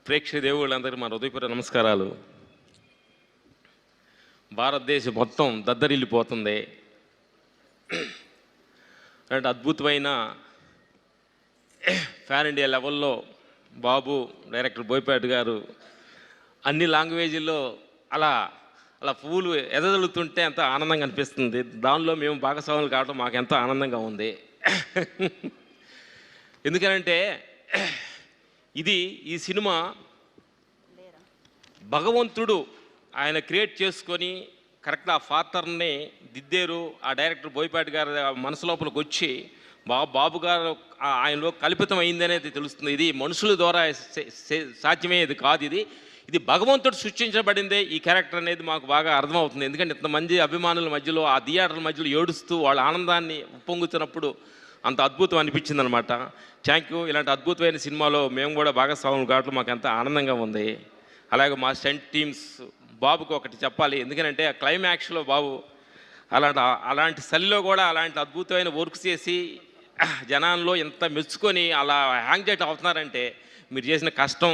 ప్రేక్షక దేవుళ్ళందరికీ మా హృదయపూర్వక నమస్కారాలు. భారతదేశం మొత్తం దద్దరిల్లిపోతుంది. అంటే అద్భుతమైన ఫ్యాన్ ఇండియా లెవెల్లో బాబు డైరెక్టర్ బోయపాటి గారు అన్ని లాంగ్వేజ్ల్లో అలా అలా పువ్వులు ఎదజల్లుతుంటే ఎంత ఆనందంగా అనిపిస్తుంది. దానిలో మేము భాగస్వాములు కావడం మాకు ఎంతో ఆనందంగా ఉంది. ఎందుకనంటే ఈ సినిమా భగవంతుడు ఆయన క్రియేట్ చేసుకొని కరెక్ట్ ఆ పాత్రని దిద్దేరు. ఆ డైరెక్టర్ బోయపాటి గారి మనసు లోపలికి వచ్చి బాబు గారు ఆయనలో కల్పితం అయింది అనేది తెలుస్తుంది. ఇది మనుషుల ద్వారా సాధ్యమయ్యేది కాదు. ఇది భగవంతుడు సృష్టించబడిందే ఈ క్యారెక్టర్ అనేది మాకు బాగా అర్థమవుతుంది. ఎందుకంటే ఇంతమంది అభిమానుల మధ్యలో ఆ థియేటర్ల మధ్యలో ఏడుస్తూ వాళ్ళ ఆనందాన్ని ఉప్పొంగుతున్నప్పుడు అంత అద్భుతం అనిపించింది అనమాట. Thank you. ఇలాంటి అద్భుతమైన సినిమాలో మేము కూడా భాగస్వాములు కావడం మాకు ఎంత ఆనందంగా ఉంది. అలాగే మా స్టంట్ టీమ్స్ బాబుకు ఒకటి చెప్పాలి. ఎందుకంటే ఆ క్లైమాక్స్లో బాబు అలాంటి చలిలో కూడా అలాంటి అద్భుతమైన వర్క్ చేసి జనాల్లో ఎంత మెచ్చుకొని అలా హ్యాంగ్ చేయటం అవుతున్నారంటే మీరు చేసిన కష్టం,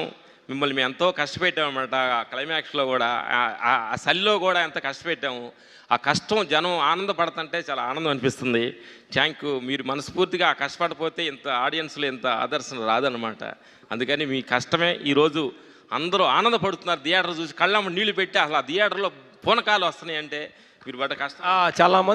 మిమ్మల్ని మేము ఎంతో కష్టపెట్టామన్నమాట. ఆ క్లైమాక్స్లో కూడా ఆ చలిలో కూడా ఎంత కష్టపెట్టాము. ఆ కష్టం జనం ఆనందపడుతుంటే చాలా ఆనందం అనిపిస్తుంది. Thank you. మీరు మనస్ఫూర్తిగా ఆ కష్టపడిపోతే ఇంత ఆడియన్స్లో ఇంత ఆదర్శన రాదనమాట. అందుకని మీ కష్టమే ఈరోజు అందరూ ఆనందపడుతున్నారు. థియేటర్ చూసి కళ్ళమ్మ నీళ్లు పెట్టి అసలు ఆ థియేటర్లో పూనకాలు వస్తున్నాయి అంటే మీరు పడ్డ కష్టం చాలా